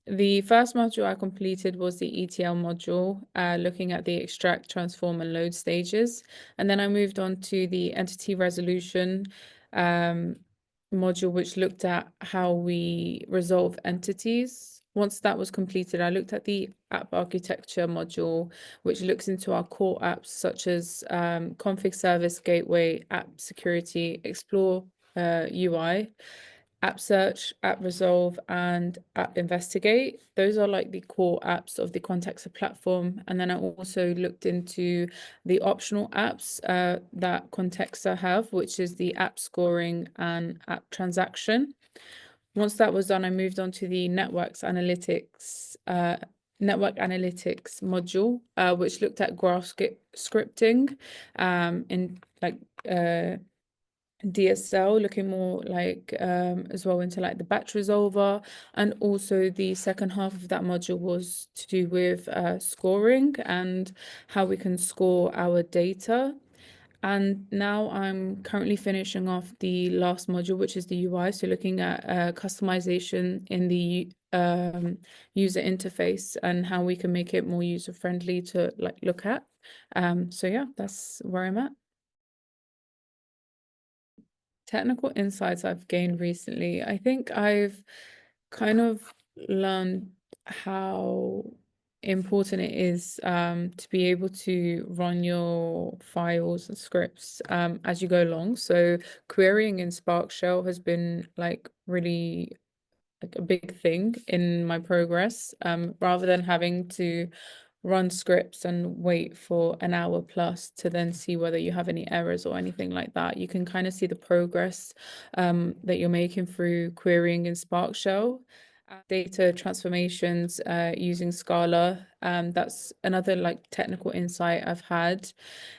The first module I completed was the ETL module, looking at the extract, transform, and load stages. And then I moved on to the entity resolution um, module, which looked at how we resolve entities. Once that was completed, I looked at the app architecture module, which looks into our core apps such as config service, gateway, app security, explore UI. App Search, App Resolve, and App Investigate. Those are like the core apps of the Quantexa platform. And then I also looked into the optional apps that Quantexa have, which is the app scoring and app transaction. Once that was done, I moved on to the network analytics module, which looked at graph scripting in like DSL, looking more like as well into like the batch resolver. And also the second half of that module was to do with scoring and how we can score our data. And now I'm currently finishing off the last module, which is the UI. So looking at customization in the user interface and how we can make it more user friendly to like look at. So yeah, that's where I'm at. Technical insights I've gained recently. I think I've kind of learned how important it is to be able to run your files and scripts as you go along. So querying in Spark Shell has been like really like a big thing in my progress, rather than having to run scripts and wait for an hour plus to then see whether you have any errors or anything like that. You can kind of see the progress that you're making through querying in Spark Shell. Data transformations using Scala. That's another like technical insight I've had.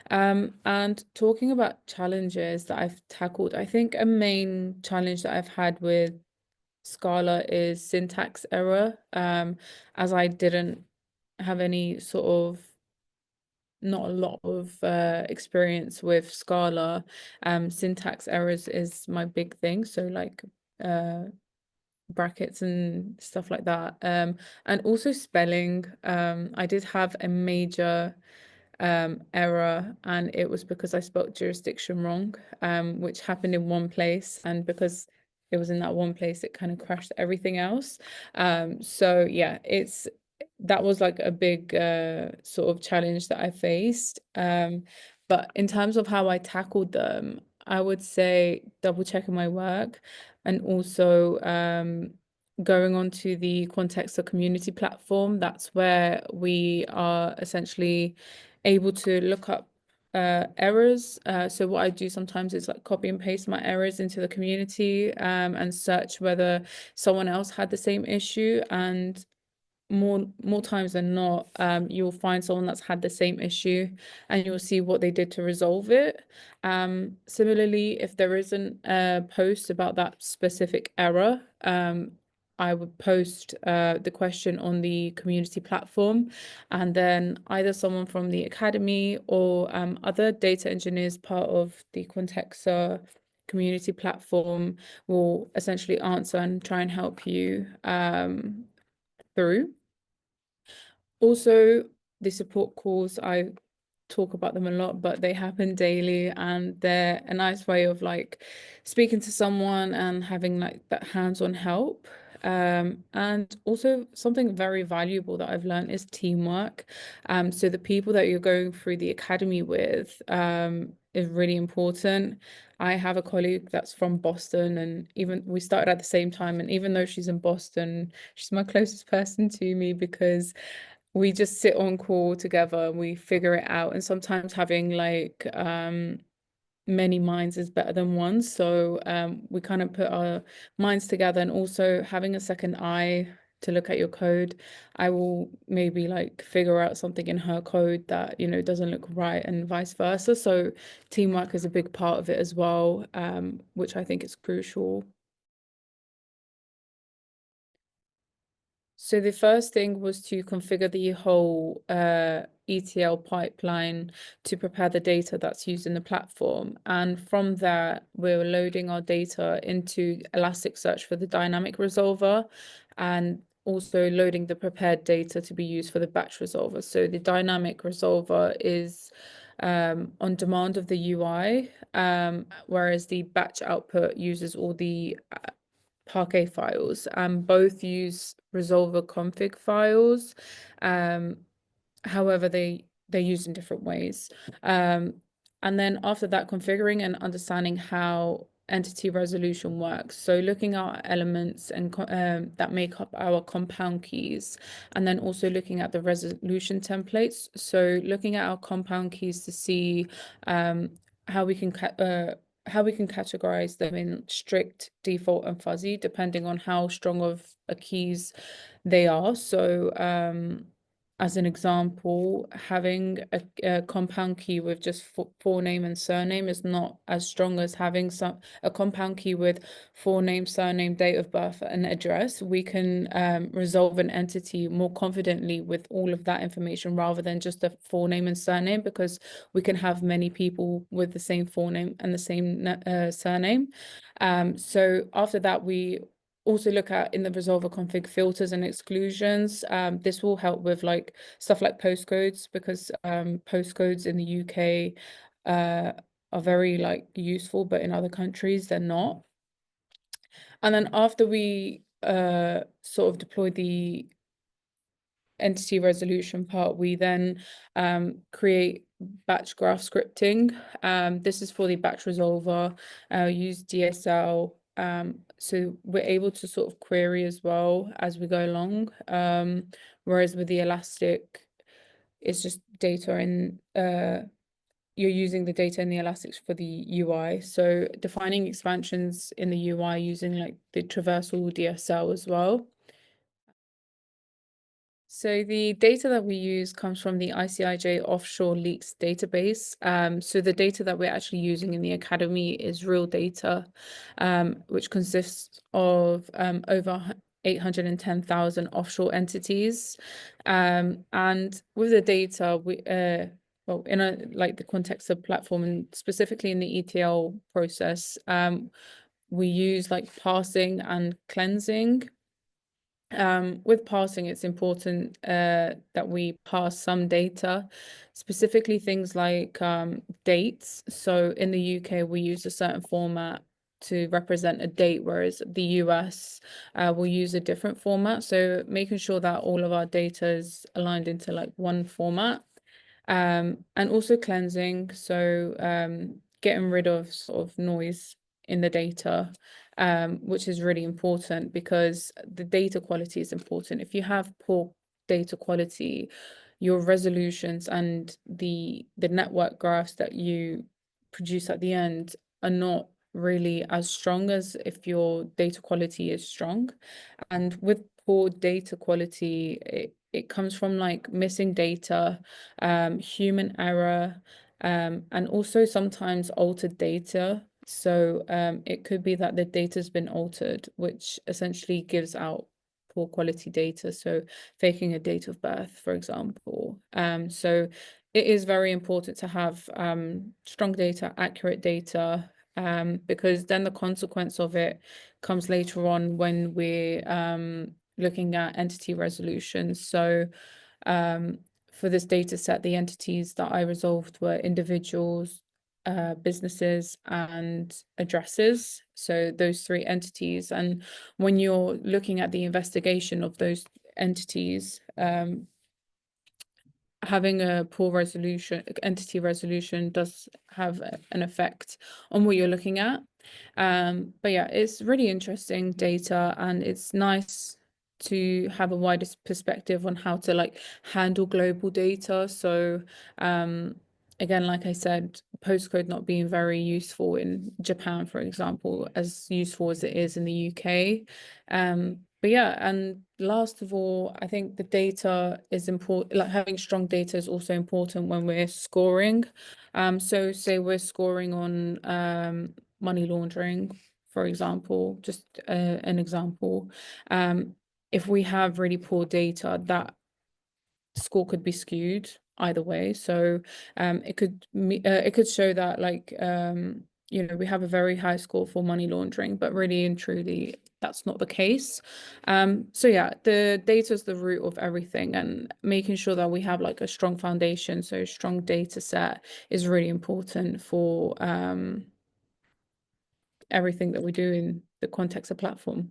And talking about challenges that I've tackled, I think a main challenge that I've had with Scala is syntax error, as I didn't have any sort of not a lot of experience with Scala. Syntax errors is my big thing. So like brackets and stuff like that. And also spelling. I did have a major error, and it was because I spelled jurisdiction wrong, which happened in one place, and because it was in that one place, it kind of crashed everything else. So yeah, that was like a big sort of challenge that I faced. But in terms of how I tackled them, I would say double checking my work and also going on to the Quantexa community platform. That's where we are essentially able to look up errors. So what I do sometimes is like copy and paste my errors into the community and search whether someone else had the same issue. And more times than not, you'll find someone that's had the same issue and you'll see what they did to resolve it. Similarly, if there isn't a post about that specific error, I would post the question on the community platform, and then either someone from the academy or other data engineers part of the Quantexa community platform will essentially answer and try and help you through. Also, the support calls, I talk about them a lot, but they happen daily and they're a nice way of like speaking to someone and having like that hands-on help. And also something very valuable that I've learned is teamwork. So the people that you're going through the academy with is really important. I have a colleague that's from Boston, and even we started at the same time, and even though she's in Boston, she's my closest person to me because we just sit on call together and we figure it out. And sometimes having like many minds is better than one. So we kind of put our minds together, and also having a second eye to look at your code. I will maybe like figure out something in her code that, doesn't look right, and vice versa. So teamwork is a big part of it as well, which I think is crucial. So the first thing was to configure the whole ETL pipeline to prepare the data that's used in the platform. And from there, we're loading our data into Elasticsearch for the dynamic resolver. And also loading the prepared data to be used for the batch resolver. So the dynamic resolver is on demand of the UI, whereas the batch output uses all the Parquet files. Both use resolver config files. However, they're used in different ways. And then after that, configuring and understanding how entity resolution works. So looking at elements and that make up our compound keys, and then also looking at the resolution templates. So looking at our compound keys to see how we can categorize them in strict, default, and fuzzy, depending on how strong of a keys they are. So as an example, having a compound key with just forename and surname is not as strong as having a compound key with forename, surname, date of birth, and address. We can resolve an entity more confidently with all of that information rather than just a forename and surname, because we can have many people with the same forename and the same surname. So after that, we also look at in the resolver config filters and exclusions. This will help with like stuff like postcodes, because postcodes in the UK are very like useful, but in other countries they're not. And then after we sort of deploy the entity resolution part, we then create batch graph scripting. This is for the batch resolver, use DSL. So we're able to sort of query as well as we go along. Whereas with the Elastic, it's just data in you're using the data in the Elastics for the UI. So defining expansions in the UI using like the traversal DSL as well. So the data that we use comes from the ICIJ offshore leaks database. So the data that we're actually using in the academy is real data, which consists of over 810,000 offshore entities. And with the data, well, in like the Quantexa platform and specifically in the ETL process, we use like parsing and cleansing. With parsing, it's important that we parse some data, specifically things like dates. So in the UK, we use a certain format to represent a date, whereas the US will use a different format. So making sure that all of our data is aligned into like one format. And also cleansing, so getting rid of sort of noise in the data, which is really important because the data quality is important. If you have poor data quality, your resolutions and the network graphs that you produce at the end are not really as strong as if your data quality is strong. And with poor data quality, it comes from like missing data, human error, and also sometimes altered data. So it could be that the data's been altered, which essentially gives out poor quality data. So faking a date of birth, for example. So it is very important to have strong data, accurate data, because then the consequence of it comes later on when we're looking at entity resolution. So for this data set, the entities that I resolved were individuals, businesses, and addresses. So those three entities. And when you're looking at the investigation of those entities, having a poor entity resolution does have an effect on what you're looking at. But yeah, it's really interesting data, and it's nice to have a wider perspective on how to like handle global data. So again, like I said, postcode not being very useful in Japan, for example, as useful as it is in the UK. But yeah, and last of all, I think the data is important. Like having strong data is also important when we're scoring. So say we're scoring on money laundering, for example, just an example. If we have really poor data, that score could be skewed either way. So it could show that like we have a very high score for money laundering, but really and truly that's not the case. So yeah, the data is the root of everything, and making sure that we have like a strong foundation, so a strong data set is really important for everything that we do in the Quantexa platform.